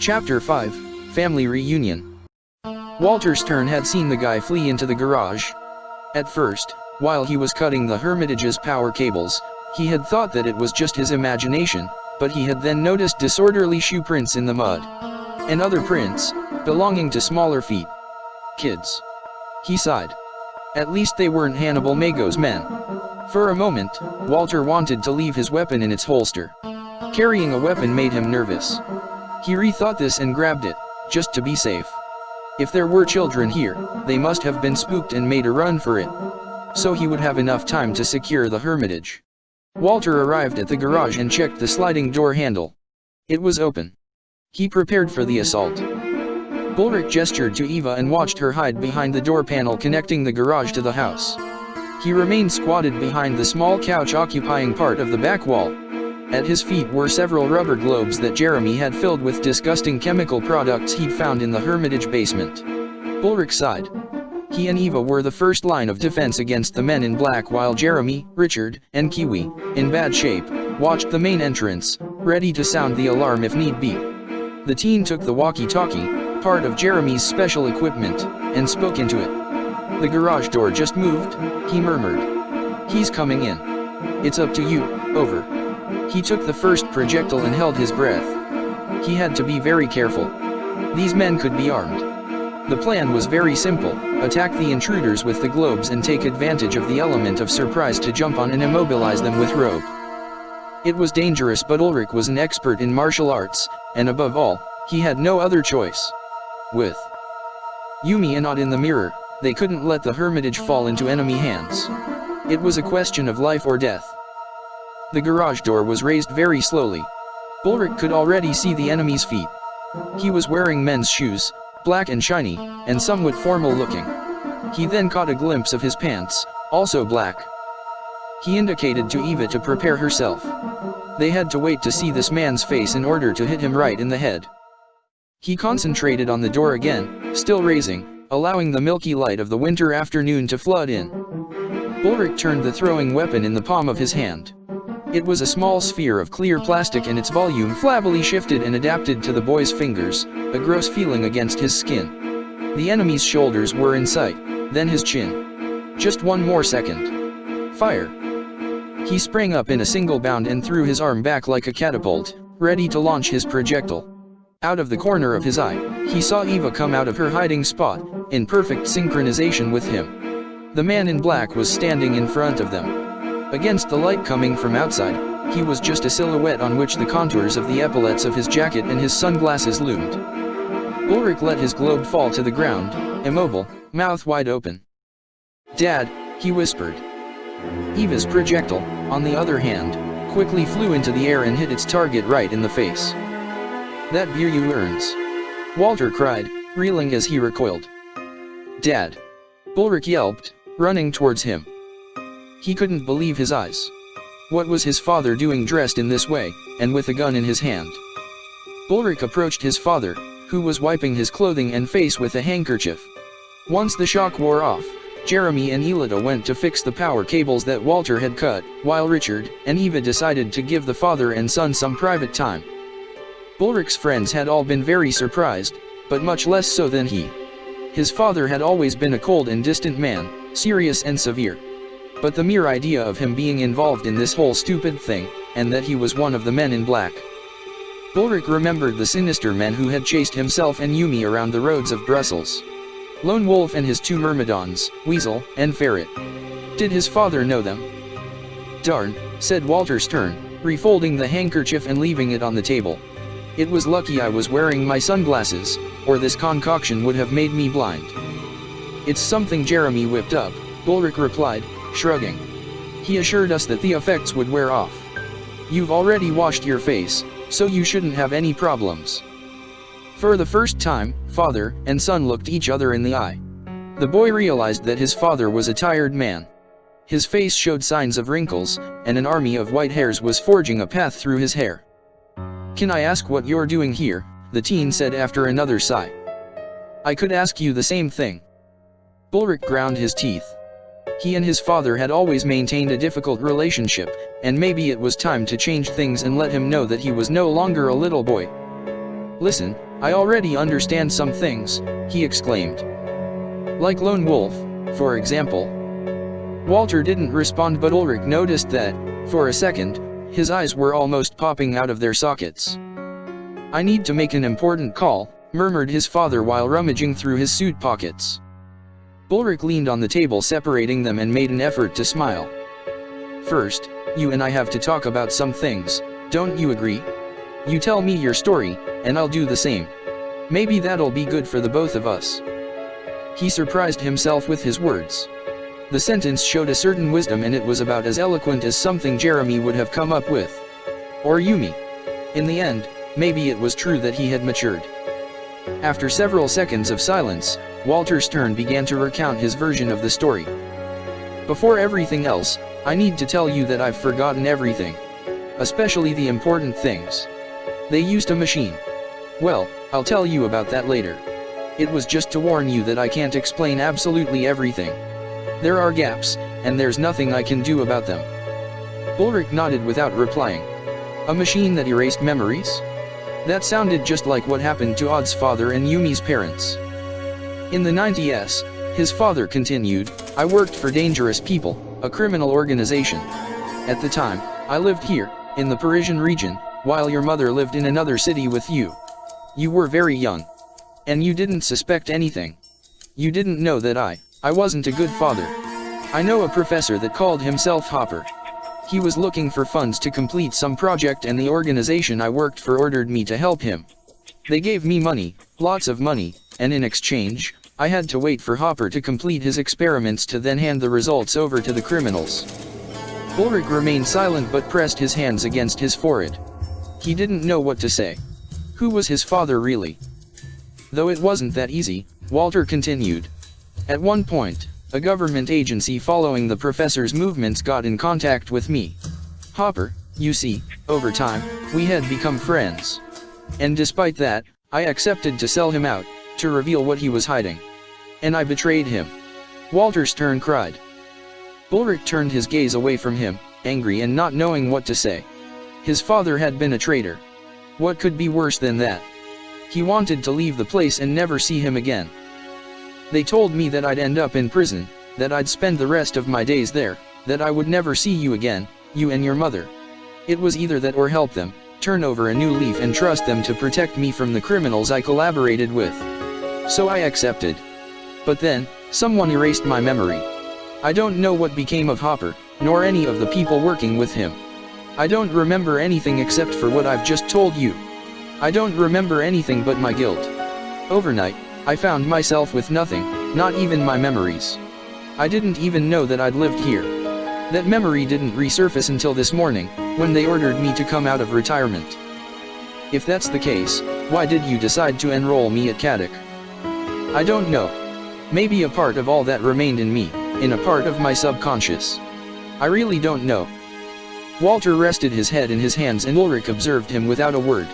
Chapter 5, Family Reunion. Walter Stern had seen the guy flee into the garage. At first, while he was cutting the Hermitage's power cables, he had thought that it was just his imagination, but he had then noticed disorderly shoe prints in the mud. And other prints, belonging to smaller feet. Kids. He sighed. At least they weren't Hannibal Mago's men. For a moment, Walter wanted to leave his weapon in its holster. Carrying a weapon made him nervous. He rethought this and grabbed it, just to be safe. If there were children here, they must have been spooked and made a run for it. So he would have enough time to secure the Hermitage. Walter arrived at the garage and checked the sliding door handle. It was open. He prepared for the assault. Ulrich gestured to Eva and watched her hide behind the door panel connecting the garage to the house. He remained squatted behind the small couch occupying part of the back wall. At his feet were several rubber globes that Jeremy had filled with disgusting chemical products he'd found in the Hermitage basement. Ulrich sighed. He and Eva were the first line of defense against the men in black, while Jeremy, Richard, and Kiwi, in bad shape, watched the main entrance, ready to sound the alarm if need be. The teen took the walkie-talkie, part of Jeremy's special equipment, and spoke into it. "The garage door just moved," he murmured. "He's coming in. It's up to you, over." He took the first projectile and held his breath. He had to be very careful. These men could be armed. The plan was very simple: attack the intruders with the globes and take advantage of the element of surprise to jump on and immobilize them with rope. It was dangerous, but Ulrich was an expert in martial arts, and above all, he had no other choice. With Yumi and Odd in the mirror, they couldn't let the Hermitage fall into enemy hands. It was a question of life or death. The garage door was raised very slowly. Ulrich could already see the enemy's feet. He was wearing men's shoes, black and shiny, and somewhat formal looking. He then caught a glimpse of his pants, also black. He indicated to Eva to prepare herself. They had to wait to see this man's face in order to hit him right in the head. He concentrated on the door again, still raising, allowing the milky light of the winter afternoon to flood in. Ulrich turned the throwing weapon in the palm of his hand. It was a small sphere of clear plastic, and its volume flabbily shifted and adapted to the boy's fingers, a gross feeling against his skin. The enemy's shoulders were in sight, then his chin. Just one more second. Fire! He sprang up in a single bound and threw his arm back like a catapult, ready to launch his projectile. Out of the corner of his eye, he saw Eva come out of her hiding spot, in perfect synchronization with him. The man in black was standing in front of them. Against the light coming from outside, he was just a silhouette on which the contours of the epaulets of his jacket and his sunglasses loomed. Ulrich let his globe fall to the ground, immobile, mouth wide open. "Dad," he whispered. Eva's projectile, on the other hand, quickly flew into the air and hit its target right in the face. "That beer you earns," Walter cried, reeling as he recoiled. "Dad!" Ulrich yelped, running towards him. He couldn't believe his eyes. What was his father doing dressed in this way, and with a gun in his hand? Ulrich approached his father, who was wiping his clothing and face with a handkerchief. Once the shock wore off, Jeremy and Elida went to fix the power cables that Walter had cut, while Richard and Eva decided to give the father and son some private time. Ulrich's friends had all been very surprised, but much less so than he. His father had always been a cold and distant man, serious and severe. But the mere idea of him being involved in this whole stupid thing, and that he was one of the men in black. Ulrich remembered the sinister men who had chased himself and Yumi around the roads of Brussels. Lone Wolf and his two myrmidons, Weasel and Ferret. Did his father know them? "Darn," said Walter Stern, refolding the handkerchief and leaving it on the table. "It was lucky I was wearing my sunglasses, or this concoction would have made me blind." "It's something Jeremy whipped up," Ulrich replied, shrugging. "He assured us that the effects would wear off. You've already washed your face, so you shouldn't have any problems." For the first time, father and son looked each other in the eye. The boy realized that his father was a tired man. His face showed signs of wrinkles, and an army of white hairs was forging a path through his hair. "Can I ask what you're doing here?" the teen said after another sigh. "I could ask you the same thing." Ulrich ground his teeth. He and his father had always maintained a difficult relationship, and maybe it was time to change things and let him know that he was no longer a little boy. "Listen, I already understand some things, he exclaimed. Like Lone Wolf, for example. Walter didn't respond, but Ulrich noticed that, for a second, his eyes were almost popping out of their sockets. I need to make an important call, murmured his father while rummaging through his suit pockets. Ulrich leaned on the table, separating them, and made an effort to smile. First, you and I have to talk about some things, don't you agree? You tell me your story, and I'll do the same. Maybe that'll be good for the both of us. He surprised himself with his words. The sentence showed a certain wisdom, and it was about as eloquent as something Jeremy would have come up with. Or Yumi. In the end, maybe it was true that he had matured. After several seconds of silence, Walter Stern began to recount his version of the story. Before everything else, I need to tell you that I've forgotten everything. Especially the important things. They used a machine. Well, I'll tell you about that later. It was just to warn you that I can't explain absolutely everything. There are gaps, and there's nothing I can do about them. Ulrich nodded without replying. A machine that erased memories? That sounded just like what happened to Odd's father and Yumi's parents. In the 90s, his father continued, I worked for Dangerous People, a criminal organization. At the time, I lived here, in the Parisian region, while your mother lived in another city with you. You were very young. And you didn't suspect anything. You didn't know that I wasn't a good father. I know a professor that called himself Hopper. He was looking for funds to complete some project, and the organization I worked for ordered me to help him. They gave me money, lots of money, and in exchange, I had to wait for Hopper to complete his experiments to then hand the results over to the criminals. Ulrich remained silent but pressed his hands against his forehead. He didn't know what to say. Who was his father really? Though it wasn't that easy, Walter continued. At one point, a government agency following the professor's movements got in contact with me. Hopper, you see, over time, we had become friends. And despite that, I accepted to sell him out, to reveal what he was hiding. And I betrayed him. Walter Stern cried. Ulrich turned his gaze away from him, angry and not knowing what to say. His father had been a traitor. What could be worse than that? He wanted to leave the place and never see him again. They told me that I'd end up in prison, that I'd spend the rest of my days there, that I would never see you again, you and your mother. It was either that or help them, turn over a new leaf and trust them to protect me from the criminals I collaborated with. So I accepted. But then, someone erased my memory. I don't know what became of Hopper, nor any of the people working with him. I don't remember anything except for what I've just told you. I don't remember anything but my guilt. Overnight, I found myself with nothing, not even my memories. I didn't even know that I'd lived here. That memory didn't resurface until this morning, when they ordered me to come out of retirement. If that's the case, why did you decide to enroll me at Carthage? I don't know. Maybe a part of all that remained in me, in a part of my subconscious. I really don't know. Walter rested his head in his hands and Ulrich observed him without a word.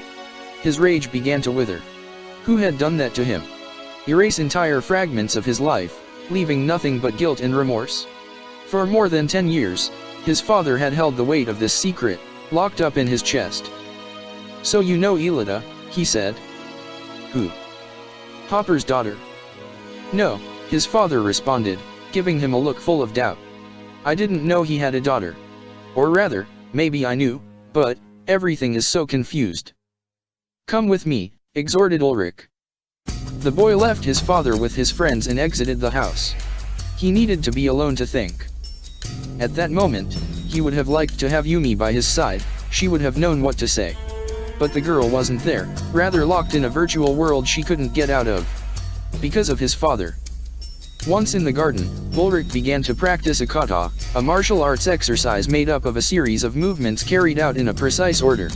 His rage began to wither. Who had done that to him? Erase entire fragments of his life, leaving nothing but guilt and remorse? For more than 10 years, his father had held the weight of this secret, locked up in his chest. So you know Elida, he said. Who? Hopper's daughter. No, his father responded, giving him a look full of doubt. I didn't know he had a daughter. Or rather, maybe I knew, but everything is so confused. Come with me, exhorted Ulrich. The boy left his father with his friends and exited the house. He needed to be alone to think. At that moment, he would have liked to have Yumi by his side, she would have known what to say. But the girl wasn't there, rather locked in a virtual world she couldn't get out of. Because of his father. Once in the garden, Ulrich began to practice a kata, a martial arts exercise made up of a series of movements carried out in a precise order.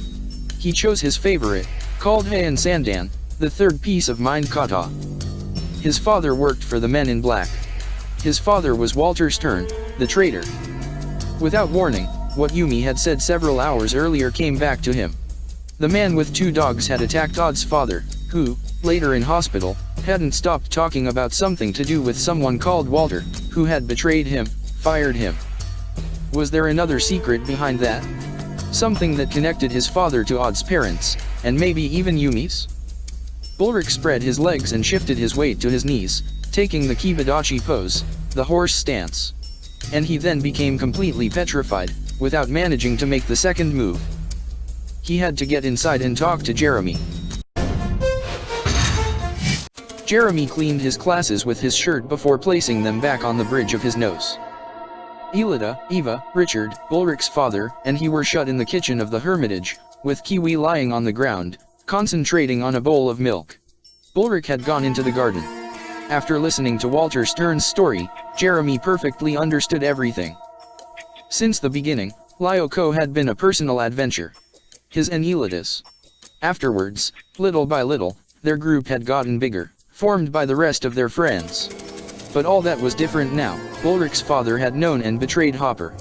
He chose his favorite, called Heian Sandan, the third piece of mind kata. His father worked for the Men in Black. His father was Walter Stern, the traitor. Without warning, what Yumi had said several hours earlier came back to him. The man with 2 dogs had attacked Odd's father, who, later in hospital, hadn't stopped talking about something to do with someone called Walter, who had betrayed him, fired him. Was there another secret behind that? Something that connected his father to Odd's parents, and maybe even Yumi's? Ulrich spread his legs and shifted his weight to his knees, taking the Kibadachi pose, the horse stance. And he then became completely petrified, without managing to make the second move. He had to get inside and talk to Jeremy. Jeremy cleaned his glasses with his shirt before placing them back on the bridge of his nose. Elida, Eva, Richard, Ulrich's father, and he were shut in the kitchen of the Hermitage, with Kiwi lying on the ground, concentrating on a bowl of milk. Ulrich had gone into the garden. After listening to Walter Stern's story, Jeremy perfectly understood everything. Since the beginning, Lyoko had been a personal adventure. His and Elida's. Afterwards, little by little, their group had gotten bigger, formed by the rest of their friends. But all that was different now. Ulrich's father had known and betrayed Hopper.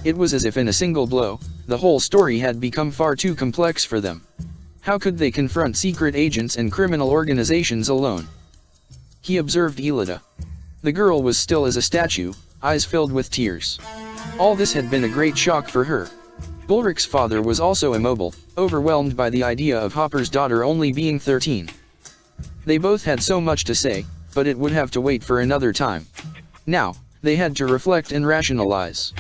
It was as if in a single blow, the whole story had become far too complex for them. How could they confront secret agents and criminal organizations alone? He observed Elida. The girl was still as a statue, eyes filled with tears. All this had been a great shock for her. Ulrich's father was also immobile, overwhelmed by the idea of Hopper's daughter only being 13. They both had so much to say, but it would have to wait for another time. Now, they had to reflect and rationalize.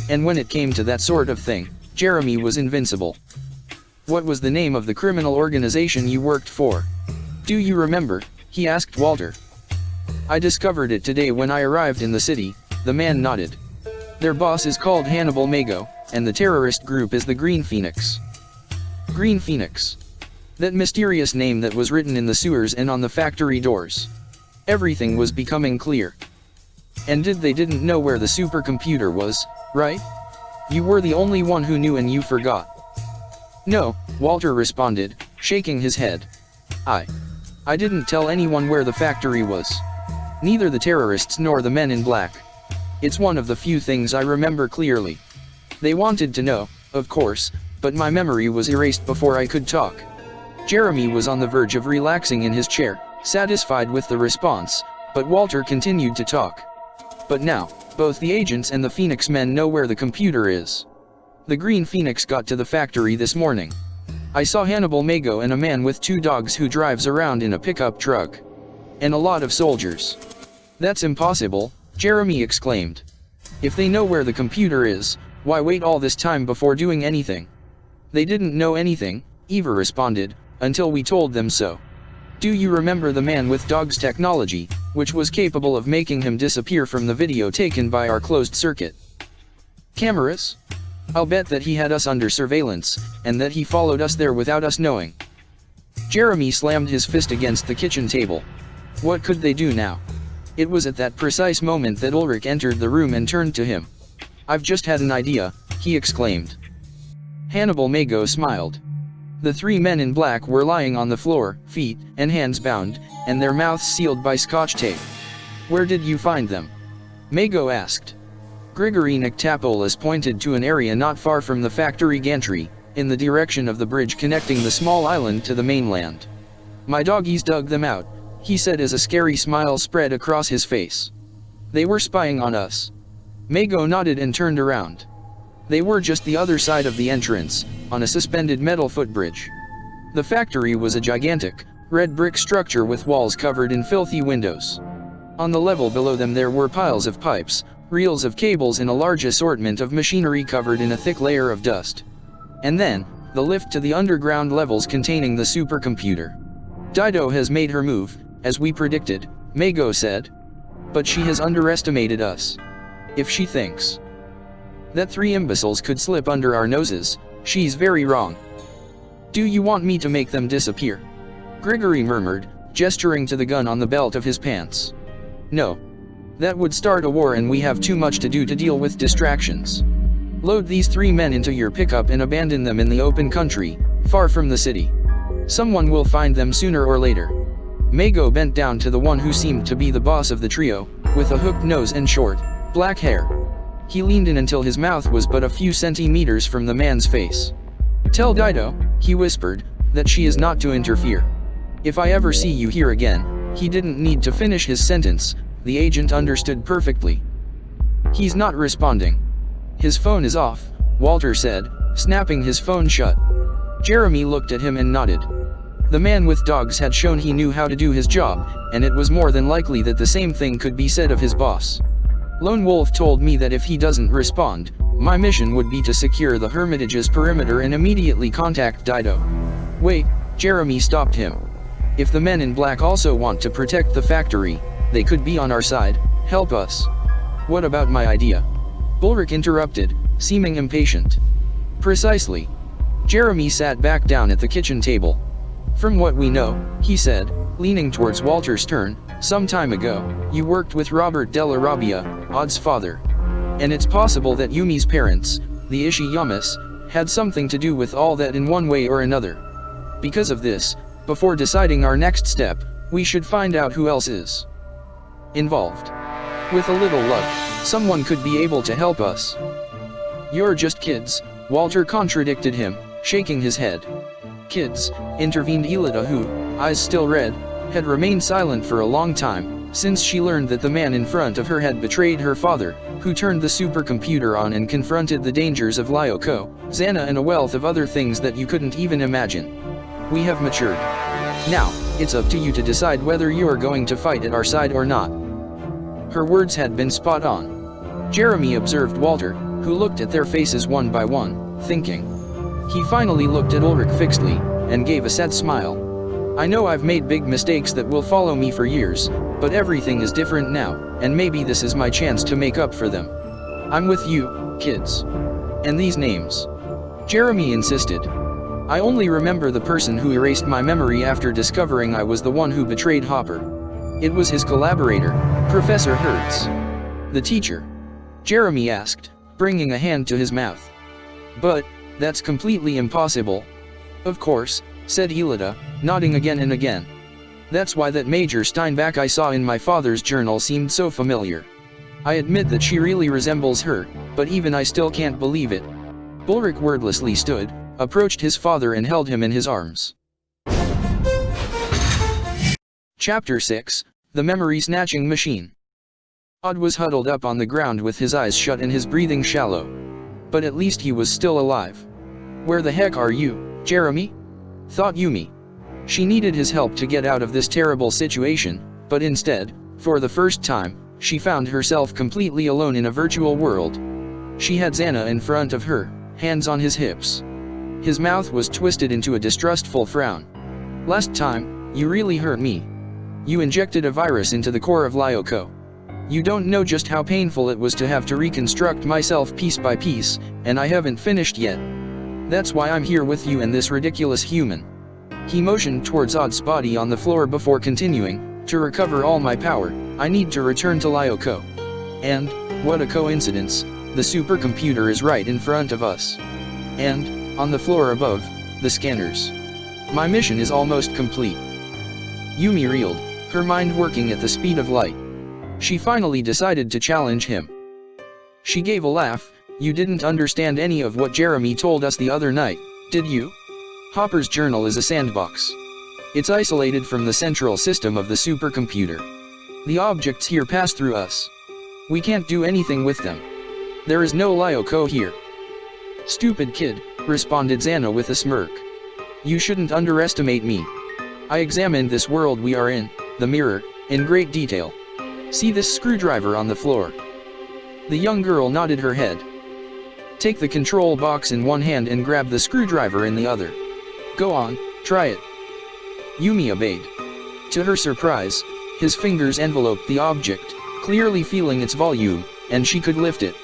And when it came to that sort of thing, Jeremy was invincible. What was the name of the criminal organization you worked for? Do you remember? He asked Walter. I discovered it today when I arrived in the city, the man nodded. Their boss is called Hannibal Mago, and the terrorist group is the Green Phoenix. Green Phoenix. That mysterious name that was written in the sewers and on the factory doors. Everything was becoming clear. And they didn't know where the supercomputer was, right? You were the only one who knew and you forgot. No, Walter responded, shaking his head. I didn't tell anyone where the factory was. Neither the terrorists nor the men in black. It's one of the few things I remember clearly. They wanted to know, of course, but my memory was erased before I could talk. Jeremy was on the verge of relaxing in his chair, satisfied with the response, but Walter continued to talk. But now, both the agents and the Phoenix men know where the computer is. The Green Phoenix got to the factory this morning. I saw Hannibal Mago and a man with 2 dogs who drives around in a pickup truck. And a lot of soldiers. That's impossible, Jeremy exclaimed. If they know where the computer is, why wait all this time before doing anything? They didn't know anything, Eva responded, until we told them so. Do you remember the man with dogs technology, which was capable of making him disappear from the video taken by our closed circuit cameras? I'll bet that he had us under surveillance, and that he followed us there without us knowing. Jeremy slammed his fist against the kitchen table. What could they do now? It was at that precise moment that Ulrich entered the room and turned to him. I've just had an idea, he exclaimed. Hannibal Mago smiled. The 3 men in black were lying on the floor, feet and hands bound, and their mouths sealed by scotch tape. Where did you find them? Mago asked. Grigory Nictopoulos pointed to an area not far from the factory gantry, in the direction of the bridge connecting the small island to the mainland. My doggies dug them out, he said as a scary smile spread across his face. They were spying on us. Mago nodded and turned around. They were just the other side of the entrance, on a suspended metal footbridge. The factory was a gigantic, red brick structure with walls covered in filthy windows. On the level below them there were piles of pipes, reels of cables and a large assortment of machinery covered in a thick layer of dust. And then, the lift to the underground levels containing the supercomputer. Dido has made her move, as we predicted, Mago said. But she has underestimated us. If she thinks that 3 imbeciles could slip under our noses, she's very wrong. Do you want me to make them disappear? Grigory murmured, gesturing to the gun on the belt of his pants. No. That would start a war and we have too much to do to deal with distractions. Load these 3 men into your pickup and abandon them in the open country, far from the city. Someone will find them sooner or later. Mago bent down to the one who seemed to be the boss of the trio, with a hooked nose and short, black hair. He leaned in until his mouth was but a few centimeters from the man's face. Tell Dido, he whispered, that she is not to interfere. If I ever see you here again, he didn't need to finish his sentence, the agent understood perfectly. He's not responding. His phone is off, Walter said, snapping his phone shut. Jeremy looked at him and nodded. The man with dogs had shown he knew how to do his job, and it was more than likely that the same thing could be said of his boss. Lone Wolf told me that if he doesn't respond, my mission would be to secure the Hermitage's perimeter and immediately contact Dido. Wait, Jeremy stopped him. If the men in black also want to protect the factory, they could be on our side, help us. What about my idea? Ulrich interrupted, seeming impatient. Precisely. Jeremy sat back down at the kitchen table. From what we know, he said, leaning towards Walter Stern, some time ago, you worked with Robert Della Robbia, Odd's father. And it's possible that Yumi's parents, the Ishiyamas, had something to do with all that in one way or another. Because of this, before deciding our next step, we should find out who else is involved. With a little luck, someone could be able to help us. You're just kids, Walter contradicted him, shaking his head. Kids, intervened Elida who, eyes still red, had remained silent for a long time, since she learned that the man in front of her had betrayed her father, who turned the supercomputer on and confronted the dangers of Lyoko, Xana and a wealth of other things that you couldn't even imagine. We have matured. Now, it's up to you to decide whether you are going to fight at our side or not. Her words had been spot on. Jeremy observed Walter, who looked at their faces one by one, thinking. He finally looked at Ulrich fixedly, and gave a sad smile. I know I've made big mistakes that will follow me for years, but everything is different now, and maybe this is my chance to make up for them. I'm with you, kids. And these names. Jeremy insisted. I only remember the person who erased my memory after discovering I was the one who betrayed Hopper. It was his collaborator, Professor Hertz. The teacher? Jeremy asked, bringing a hand to his mouth. But, that's completely impossible. Of course, said Elida, nodding again and again. That's why that Major Steinbach I saw in my father's journal seemed so familiar. I admit that she really resembles her, but even I still can't believe it. Ulrich wordlessly stood, approached his father and held him in his arms. Chapter 6, The Memory Snatching Machine. Odd was huddled up on the ground with his eyes shut and his breathing shallow. But at least he was still alive. Where the heck are you, Jeremy? Thought Yumi. She needed his help to get out of this terrible situation, but instead, for the first time, she found herself completely alone in a virtual world. She had Xana in front of her, hands on his hips. His mouth was twisted into a distrustful frown. Last time, you really hurt me. You injected a virus into the core of Lyoko. You don't know just how painful it was to have to reconstruct myself piece by piece, and I haven't finished yet. That's why I'm here with you and this ridiculous human. He motioned towards Odd's body on the floor before continuing, to recover all my power, I need to return to Lyoko. And, what a coincidence, the supercomputer is right in front of us. And, on the floor above, the scanners. My mission is almost complete. Yumi reeled, her mind working at the speed of light. She finally decided to challenge him. She gave a laugh. You didn't understand any of what Jeremy told us the other night, did you? Hopper's journal is a sandbox. It's isolated from the central system of the supercomputer. The objects here pass through us. We can't do anything with them. There is no Lyoko here. Stupid kid, responded Xana with a smirk. You shouldn't underestimate me. I examined this world we are in, the mirror, in great detail. See this screwdriver on the floor. The young girl nodded her head. Take the control box in one hand and grab the screwdriver in the other. Go on, try it. Yumi obeyed. To her surprise, his fingers enveloped the object, clearly feeling its volume, and she could lift it.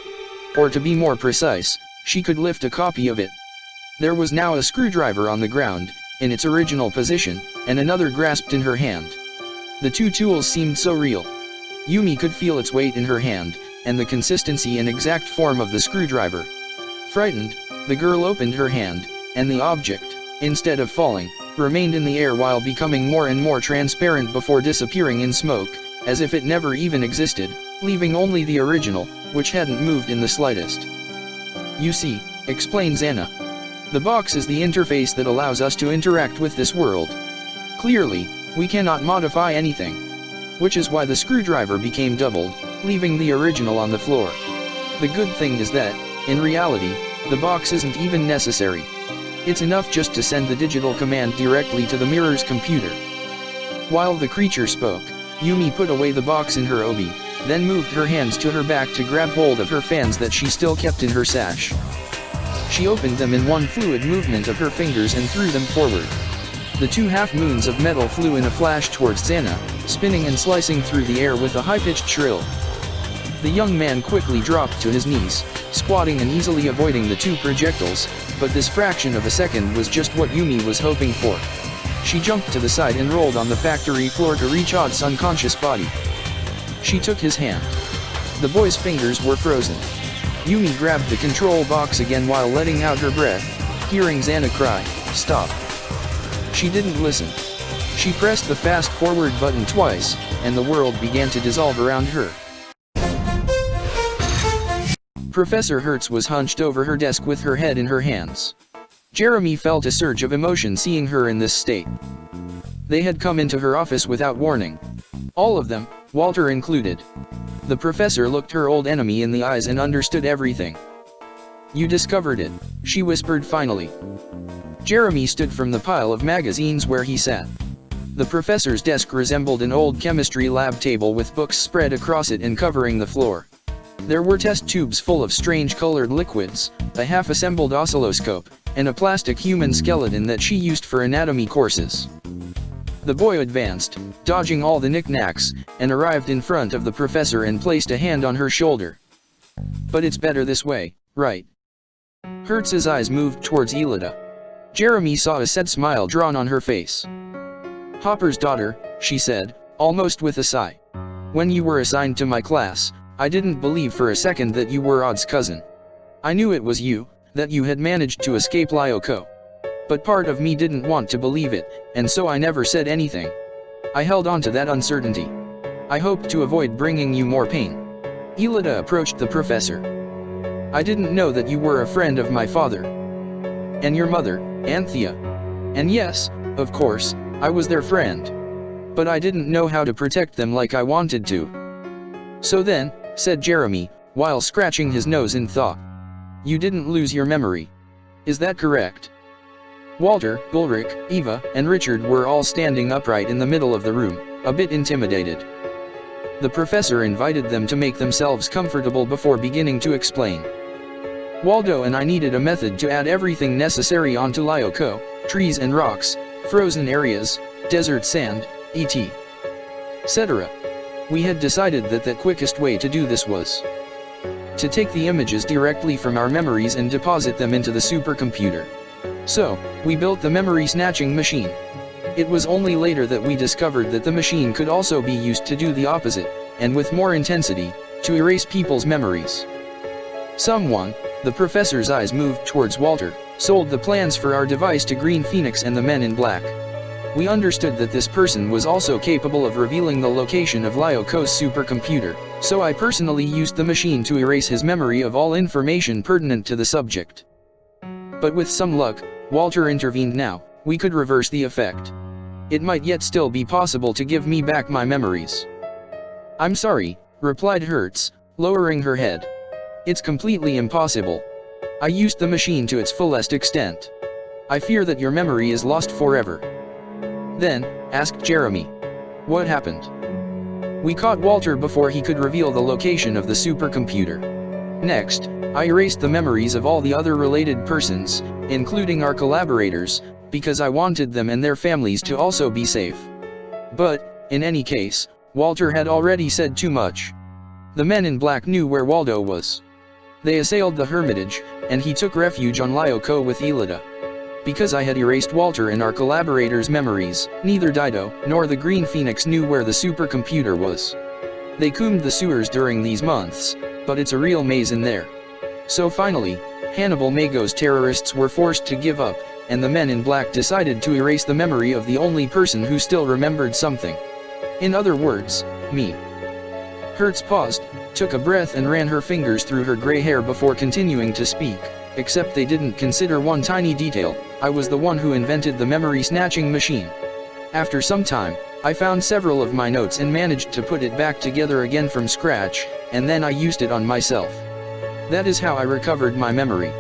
Or to be more precise, she could lift a copy of it. There was now a screwdriver on the ground, in its original position, and another grasped in her hand. The two tools seemed so real. Yumi could feel its weight in her hand, and the consistency and exact form of the screwdriver. Frightened, the girl opened her hand, and the object, instead of falling, remained in the air while becoming more and more transparent before disappearing in smoke, as if it never even existed, leaving only the original, which hadn't moved in the slightest. You see, explained Xana. The box is the interface that allows us to interact with this world. Clearly, we cannot modify anything. Which is why the screwdriver became doubled, leaving the original on the floor. The good thing is that, in reality, the box isn't even necessary. It's enough just to send the digital command directly to the mirror's computer. While the creature spoke, Yumi put away the box in her obi, then moved her hands to her back to grab hold of her fans that she still kept in her sash. She opened them in one fluid movement of her fingers and threw them forward. The 2 half-moons of metal flew in a flash towards Xana, spinning and slicing through the air with a high-pitched shrill. The young man quickly dropped to his knees, squatting and easily avoiding the 2 projectiles, but this fraction of a second was just what Yumi was hoping for. She jumped to the side and rolled on the factory floor to reach Odd's unconscious body. She took his hand. The boy's fingers were frozen. Yumi grabbed the control box again while letting out her breath, hearing Xana cry, "Stop." She didn't listen. She pressed the fast-forward button twice, and the world began to dissolve around her. Professor Hertz was hunched over her desk with her head in her hands. Jeremy felt a surge of emotion seeing her in this state. They had come into her office without warning. All of them, Walter included. The professor looked her old enemy in the eyes and understood everything. "You discovered it," she whispered finally. Jeremy stood from the pile of magazines where he sat. The professor's desk resembled an old chemistry lab table with books spread across it and covering the floor. There were test tubes full of strange colored liquids, a half-assembled oscilloscope, and a plastic human skeleton that she used for anatomy courses. The boy advanced, dodging all the knickknacks, and arrived in front of the professor and placed a hand on her shoulder. "But it's better this way, right?" Hertz's eyes moved towards Elida. Jeremy saw a sad smile drawn on her face. "Hopper's daughter," she said, almost with a sigh. "When you were assigned to my class, I didn't believe for a second that you were Odd's cousin. I knew it was you, that you had managed to escape Lyoko. But part of me didn't want to believe it, and so I never said anything. I held on to that uncertainty. I hoped to avoid bringing you more pain." Elida approached the professor. "I didn't know that you were a friend of my father. And your mother, Anthea. And yes, of course, I was their friend. But I didn't know how to protect them like I wanted to." "So then," said Jeremy, while scratching his nose in thought, "you didn't lose your memory. Is that correct?" Walter, Ulrich, Eva, and Richard were all standing upright in the middle of the room, a bit intimidated. The professor invited them to make themselves comfortable before beginning to explain. "Waldo and I needed a method to add everything necessary onto Lyoko, trees and rocks, frozen areas, desert sand, etc. We had decided that the quickest way to do this was to take the images directly from our memories and deposit them into the supercomputer. So, we built the memory snatching machine. It was only later that we discovered that the machine could also be used to do the opposite, and with more intensity, to erase people's memories. Someone," the professor's eyes moved towards Walter, "sold the plans for our device to Green Phoenix and the Men in Black. We understood that this person was also capable of revealing the location of Lyoko's supercomputer, so I personally used the machine to erase his memory of all information pertinent to the subject. But with some luck, Walter intervened now, we could reverse the effect. It might yet still be possible to give me back my memories." "I'm sorry," replied Hertz, lowering her head. "It's completely impossible. I used the machine to its fullest extent. I fear that your memory is lost forever." "Then," asked Jeremy, "what happened?" "We caught Walter before he could reveal the location of the supercomputer. Next, I erased the memories of all the other related persons, including our collaborators, because I wanted them and their families to also be safe. But, in any case, Walter had already said too much. The Men in Black knew where Waldo was. They assailed the Hermitage, and he took refuge on Lyoko with Elida. Because I had erased Walter and our collaborators' memories, neither Dido nor the Green Phoenix knew where the supercomputer was. They combed the sewers during these months, but it's a real maze in there. So finally, Hannibal Mago's terrorists were forced to give up, and the Men in Black decided to erase the memory of the only person who still remembered something. In other words, me." Hertz paused, took a breath and ran her fingers through her gray hair before continuing to speak, "Except they didn't consider one tiny detail. I was the one who invented the memory-snatching machine. After some time, I found several of my notes and managed to put it back together again from scratch, and then I used it on myself. That is how I recovered my memory."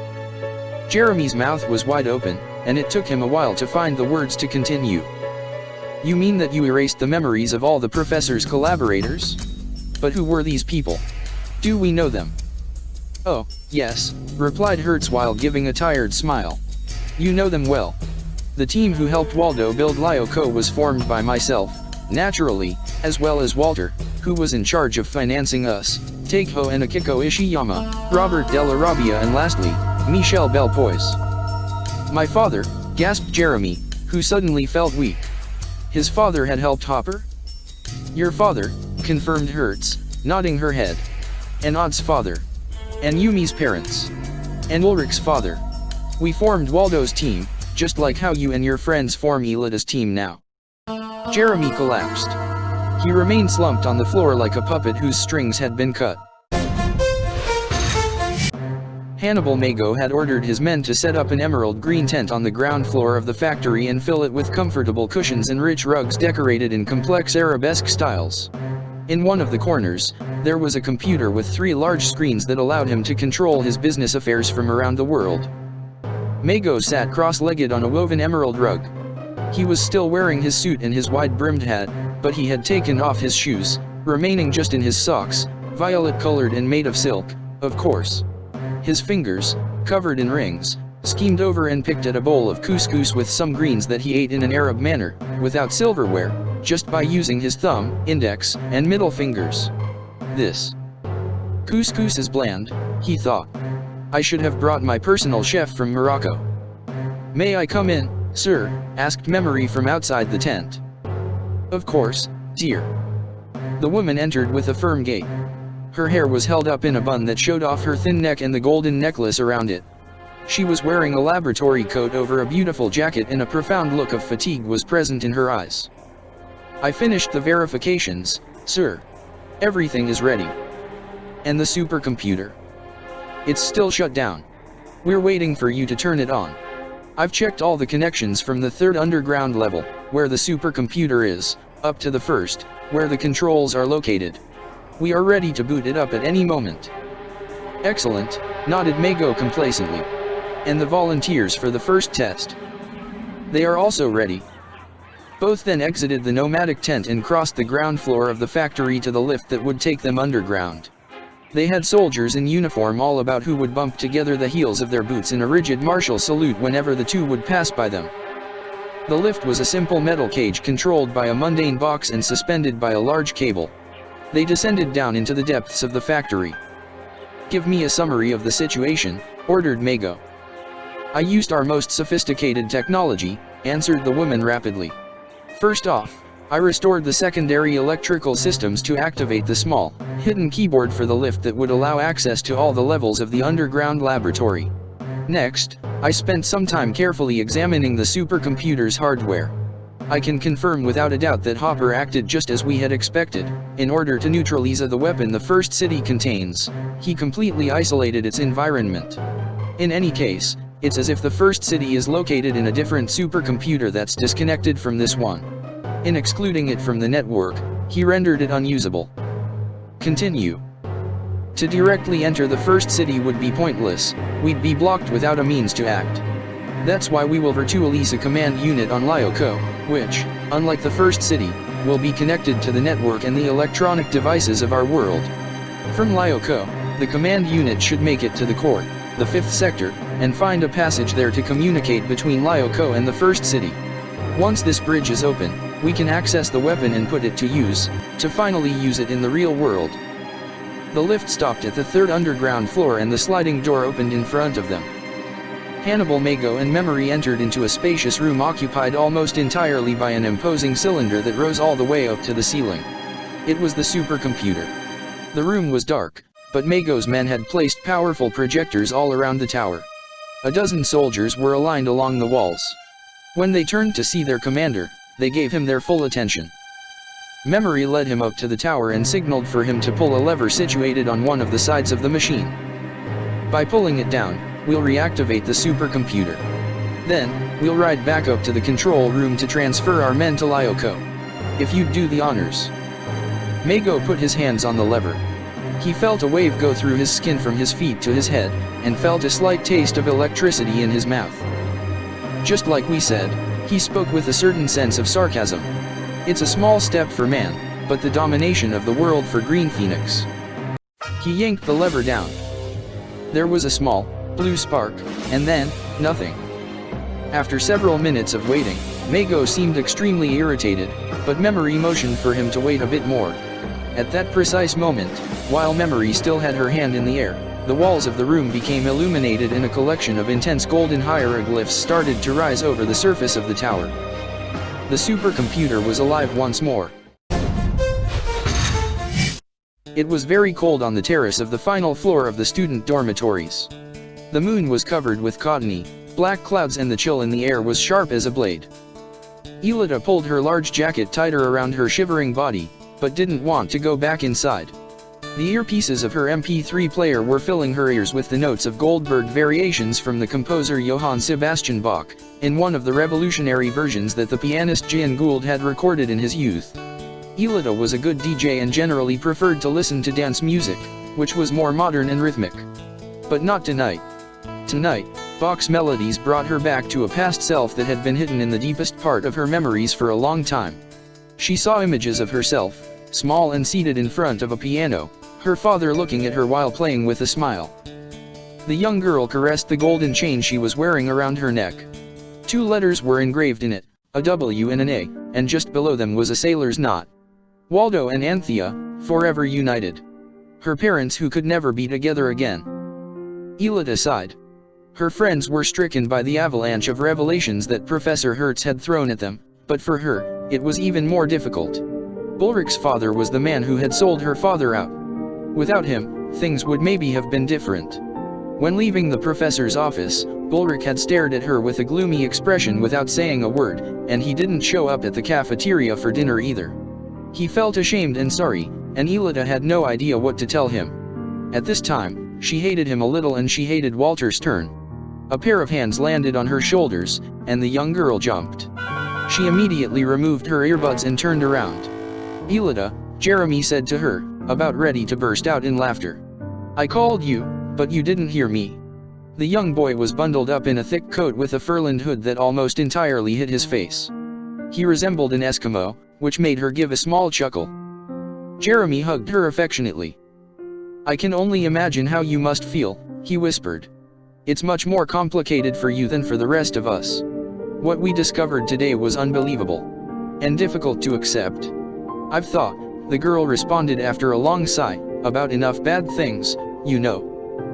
Jeremy's mouth was wide open, and it took him a while to find the words to continue. You mean that you erased the memories of all the professor's collaborators? But who were these people? Do we know them? Oh, yes, replied Hertz while giving a tired smile. You know them well. The team who helped Waldo build Lyoko was formed by myself, naturally, as well as Walter, who was in charge of financing us, Takeo and Akiko Ishiyama, Robert Della Robbia and lastly, Michel Belpoise. My father, gasped Jeremy, who suddenly felt weak. His father had helped Hopper? Your father, confirmed Hertz, nodding her head. And Odd's father. And Yumi's parents. And Ulrich's father. We formed Waldo's team, just like how you and your friends form Elida's team now. Jeremy collapsed. He remained slumped on the floor like a puppet whose strings had been cut. Hannibal Mago had ordered his men to set up an emerald green tent on the ground floor of the factory and fill it with comfortable cushions and rich rugs decorated in complex arabesque styles. In one of the corners, there was a computer with 3 large screens that allowed him to control his business affairs from around the world. Mago sat cross-legged on a woven emerald rug. He was still wearing his suit and his wide-brimmed hat, but he had taken off his shoes, remaining just in his socks, violet-colored and made of silk, of course. His fingers, covered in rings, schemed over and picked at a bowl of couscous with some greens that he ate in an Arab manner, without silverware, just by using his thumb, index, and middle fingers. This couscous is bland, he thought. I should have brought my personal chef from Morocco. May I come in, sir? Asked Memory from outside the tent. Of course, dear. The woman entered with a firm gait. Her hair was held up in a bun that showed off her thin neck and the golden necklace around it. She was wearing a laboratory coat over a beautiful jacket and a profound look of fatigue was present in her eyes. I finished the verifications, sir. Everything is ready. And the supercomputer? It's still shut down. We're waiting for you to turn it on. I've checked all the connections from the 3rd underground level, where the supercomputer is, up to the 1st, where the controls are located. We are ready to boot it up at any moment. Excellent, nodded Mago complacently. And the volunteers for the first test? They are also ready. Both then exited the nomadic tent and crossed the ground floor of the factory to the lift that would take them underground. They had soldiers in uniform all about who would bump together the heels of their boots in a rigid martial salute whenever the two would pass by them. The lift was a simple metal cage controlled by a mundane box and suspended by a large cable. They descended down into the depths of the factory. Give me a summary of the situation, ordered Mago. I used our most sophisticated technology, answered the woman rapidly. First off, I restored the secondary electrical systems to activate the small, hidden keyboard for the lift that would allow access to all the levels of the underground laboratory. Next, I spent some time carefully examining the supercomputer's hardware. I can confirm without a doubt that Hopper acted just as we had expected. In order to neutralize the weapon the first city contains, he completely isolated its environment. In any case, it's as if the first city is located in a different supercomputer that's disconnected from this one. In excluding it from the network, he rendered it unusable. Continue. To directly enter the first city would be pointless, we'd be blocked without a means to act. That's why we will virtualize a command unit on Lyoko, which, unlike the first city, will be connected to the network and the electronic devices of our world. From Lyoko, the command unit should make it to the core, the 5th sector, and find a passage there to communicate between Lyoko and the first city. Once this bridge is open, we can access the weapon and put it to use, to finally use it in the real world. The lift stopped at the 3rd underground floor and the sliding door opened in front of them. Hannibal Mago and Memory entered into a spacious room occupied almost entirely by an imposing cylinder that rose all the way up to the ceiling. It was the supercomputer. The room was dark, but Mago's men had placed powerful projectors all around the tower. A dozen soldiers were aligned along the walls. When they turned to see their commander, they gave him their full attention. Memory led him up to the tower and signaled for him to pull a lever situated on one of the sides of the machine. By pulling it down, we'll reactivate the supercomputer. Then, we'll ride back up to the control room to transfer our men to Lyoko. If you'd do the honors. Mago put his hands on the lever. He felt a wave go through his skin from his feet to his head, and felt a slight taste of electricity in his mouth. Just like we said, he spoke with a certain sense of sarcasm. It's a small step for man, but the domination of the world for Green Phoenix. He yanked the lever down. There was a small, blue spark, and then, nothing. After several minutes of waiting, Mago seemed extremely irritated, but Memory motioned for him to wait a bit more. At that precise moment, while Memory still had her hand in the air, the walls of the room became illuminated and a collection of intense golden hieroglyphs started to rise over the surface of the tower. The supercomputer was alive once more. It was very cold on the terrace of the final floor of the student dormitories. The moon was covered with cottony, black clouds and the chill in the air was sharp as a blade. Elita pulled her large jacket tighter around her shivering body, but didn't want to go back inside. The earpieces of her MP3 player were filling her ears with the notes of Goldberg variations from the composer Johann Sebastian Bach, in one of the revolutionary versions that the pianist Jan Gould had recorded in his youth. Elita was a good DJ and generally preferred to listen to dance music, which was more modern and rhythmic. But not tonight. Tonight, Bach's melodies brought her back to a past self that had been hidden in the deepest part of her memories for a long time. She saw images of herself, small and seated in front of a piano, her father looking at her while playing with a smile. The young girl caressed the golden chain she was wearing around her neck. 2 letters were engraved in it, a W and an A, and just below them was a sailor's knot. Waldo and Anthea, forever united. Her parents who could never be together again. Elita sighed. Her friends were stricken by the avalanche of revelations that Professor Hertz had thrown at them, but for her, it was even more difficult. Ulrich's father was the man who had sold her father out. Without him, things would maybe have been different. When leaving the professor's office, Ulrich had stared at her with a gloomy expression without saying a word, and he didn't show up at the cafeteria for dinner either. He felt ashamed and sorry, and Elita had no idea what to tell him. At this time, she hated him a little and she hated Walter Stern. A pair of hands landed on her shoulders, and the young girl jumped. She immediately removed her earbuds and turned around. "Elita," Jeremy said to her, about ready to burst out in laughter. "I called you, but you didn't hear me." The young boy was bundled up in a thick coat with a fur-lined hood that almost entirely hid his face. He resembled an Eskimo, which made her give a small chuckle. Jeremy hugged her affectionately. "I can only imagine how you must feel," he whispered. "It's much more complicated for you than for the rest of us. What we discovered today was unbelievable. And difficult to accept. I've thought," the girl responded after a long sigh, "about enough bad things, you know.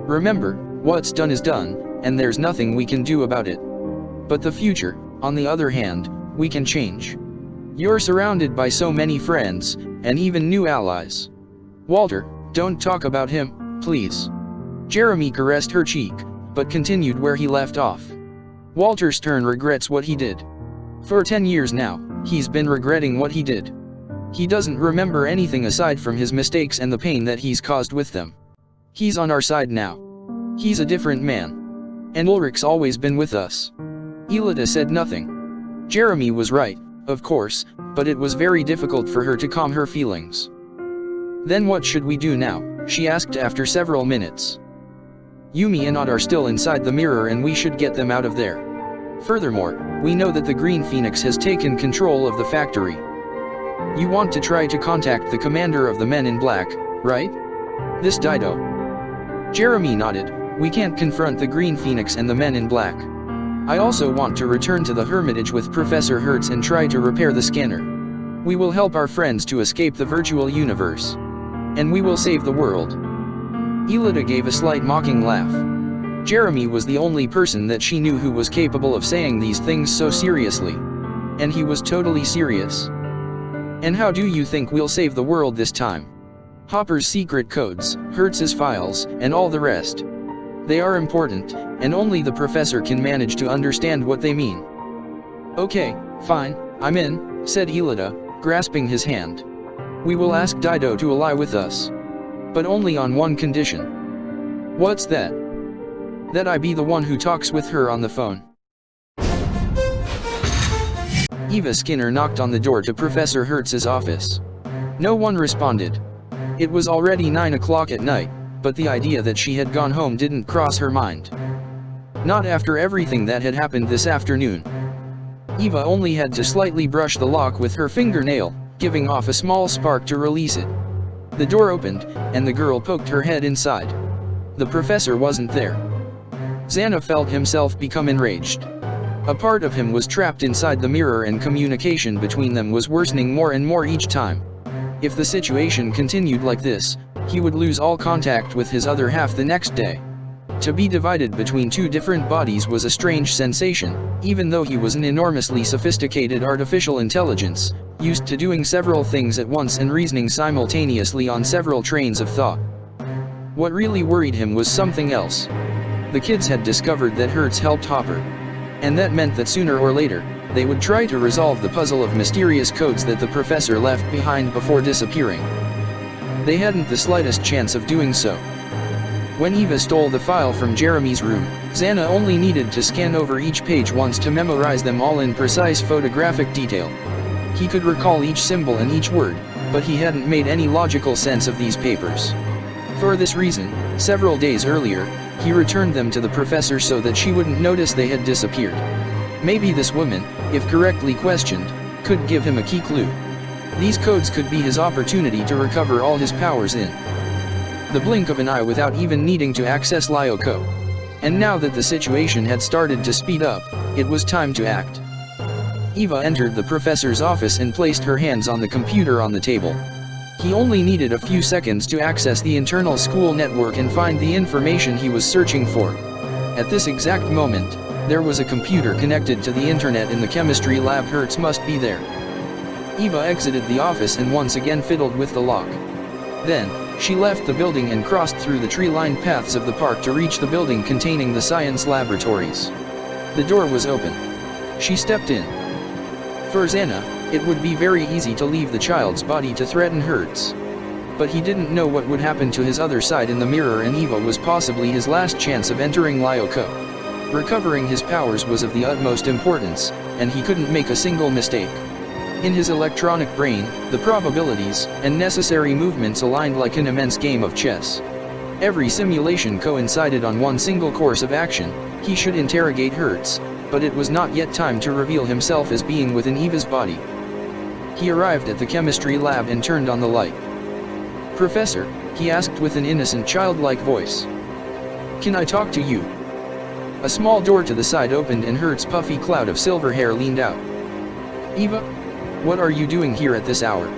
Remember, what's done is done, and there's nothing we can do about it. But the future, on the other hand, we can change. You're surrounded by so many friends, and even new allies. Walter, don't talk about him, please." Jeremy caressed her cheek, but continued where he left off. "Walter Stern regrets what he did. For 10 years now, he's been regretting what he did. He doesn't remember anything aside from his mistakes and the pain that he's caused with them. He's on our side now. He's a different man. And Ulrich's always been with us." Elita said nothing. Jeremy was right, of course, but it was very difficult for her to calm her feelings. "Then what should we do now?" she asked after several minutes. "Yumi and Odd are still inside the mirror and we should get them out of there. Furthermore, we know that the Green Phoenix has taken control of the factory. You want to try to contact the commander of the Men in Black, right? This Dido." Jeremy nodded. "We can't confront the Green Phoenix and the Men in Black. I also want to return to the Hermitage with Professor Hertz and try to repair the scanner. We will help our friends to escape the virtual universe. And we will save the world." Elita gave a slight mocking laugh. Jeremy was the only person that she knew who was capable of saying these things so seriously. And he was totally serious. "And how do you think we'll save the world this time? Hopper's secret codes, Hertz's files, and all the rest. They are important, and only the professor can manage to understand what they mean." "Okay, fine, I'm in," said Elita, grasping his hand. "We will ask Dido to ally with us. But only on one condition." "What's that?" "That I be the one who talks with her on the phone." Eva Skinner knocked on the door to Professor Hertz's office. No one responded. It was already 9 o'clock at night, but the idea that she had gone home didn't cross her mind. Not after everything that had happened this afternoon. Eva only had to slightly brush the lock with her fingernail, giving off a small spark to release it. The door opened, and the girl poked her head inside. The professor wasn't there. Xana felt himself become enraged. A part of him was trapped inside the mirror, and communication between them was worsening more and more each time. If the situation continued like this, he would lose all contact with his other half the next day. To be divided between two different bodies was a strange sensation, even though he was an enormously sophisticated artificial intelligence, used to doing several things at once and reasoning simultaneously on several trains of thought. What really worried him was something else. The kids had discovered that Hertz helped Hopper. And that meant that sooner or later, they would try to resolve the puzzle of mysterious codes that the professor left behind before disappearing. They hadn't the slightest chance of doing so. When Eva stole the file from Jeremy's room, Xana only needed to scan over each page once to memorize them all in precise photographic detail. He could recall each symbol and each word, but he hadn't made any logical sense of these papers. For this reason, several days earlier, he returned them to the professor so that she wouldn't notice they had disappeared. Maybe this woman, if correctly questioned, could give him a key clue. These codes could be his opportunity to recover all his powers in the blink of an eye without even needing to access Lyoko. And now that the situation had started to speed up, it was time to act. Eva entered the professor's office and placed her hands on the computer on the table. He only needed a few seconds to access the internal school network and find the information he was searching for. At this exact moment, there was a computer connected to the internet in the chemistry lab. Hertz must be there. Eva exited the office and once again fiddled with the lock. Then, she left the building and crossed through the tree-lined paths of the park to reach the building containing the science laboratories. The door was open. She stepped in. For Xana, it would be very easy to leave the child's body to threaten Hertz. But he didn't know what would happen to his other side in the mirror, and Eva was possibly his last chance of entering Lyoko. Recovering his powers was of the utmost importance, and he couldn't make a single mistake. In his electronic brain, the probabilities and necessary movements aligned like an immense game of chess. Every simulation coincided on one single course of action. He should interrogate Hertz, but it was not yet time to reveal himself as being within Eva's body. He arrived at the chemistry lab and turned on the light. "Professor," he asked with an innocent childlike voice. "Can I talk to you?" A small door to the side opened and Hertz's puffy cloud of silver hair leaned out. "Eva? What are you doing here at this hour?"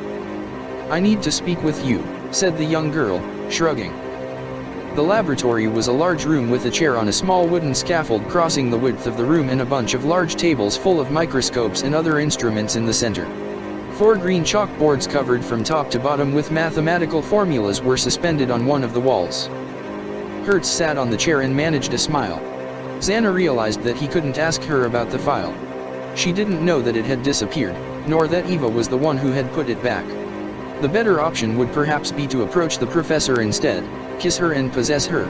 "I need to speak with you," said the young girl, shrugging. The laboratory was a large room with a chair on a small wooden scaffold crossing the width of the room and a bunch of large tables full of microscopes and other instruments in the center. 4 green chalkboards covered from top to bottom with mathematical formulas were suspended on one of the walls. Hertz sat on the chair and managed a smile. Xana realized that he couldn't ask her about the file. She didn't know that it had disappeared, nor that Eva was the one who had put it back. The better option would perhaps be to approach the professor instead, kiss her and possess her.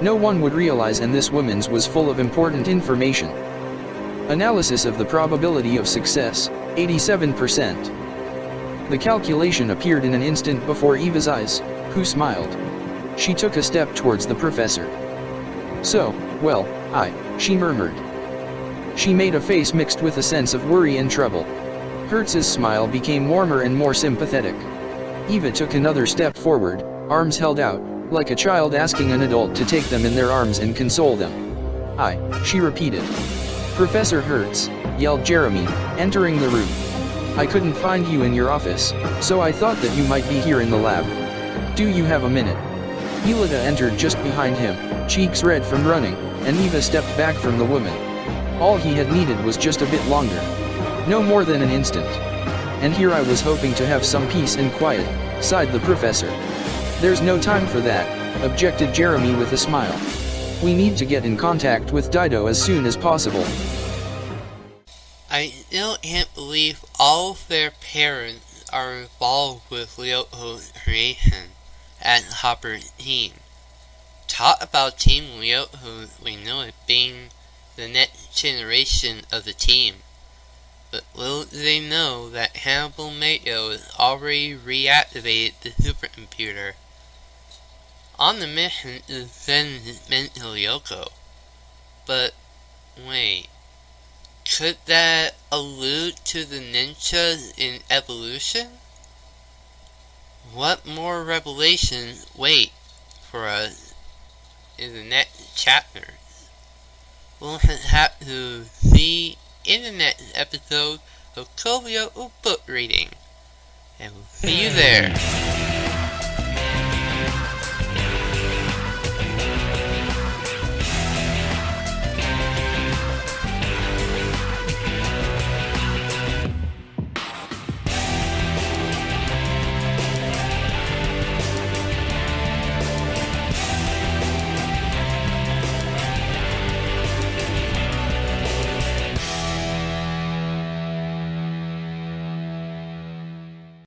No one would realize, and this woman's was full of important information. Analysis of the probability of success, 87%. The calculation appeared in an instant before Eva's eyes, who smiled. She took a step towards the professor. "So, well, she murmured. She made a face mixed with a sense of worry and trouble. Hertz's smile became warmer and more sympathetic. Eva took another step forward, arms held out, like a child asking an adult to take them in their arms and console them. She repeated. "Professor Hertz," yelled Jeremy, entering the room. "I couldn't find you in your office, so I thought that you might be here in the lab. Do you have a minute?" Elida entered just behind him, cheeks red from running, and Eva stepped back from the woman. All he had needed was just a bit longer. No more than an instant. "And here I was hoping to have some peace and quiet," sighed the professor. "There's no time for that," objected Jeremy with a smile. "We need to get in contact with Dido as soon as possible." I still can't believe all of their parents are involved with Lyoko's creation and Hopper's team. Talk about Team Lyoko, we know it being the next generation of the team. But little do they know that Hannibal Mago has already reactivated the supercomputer on the mission to send it to Lyoko. But wait, could that allude to the ninjas in evolution? What more revelations wait for us in the next chapter? We'll have to see in the next episode of Codelyoko Book Reading. And we'll see you there.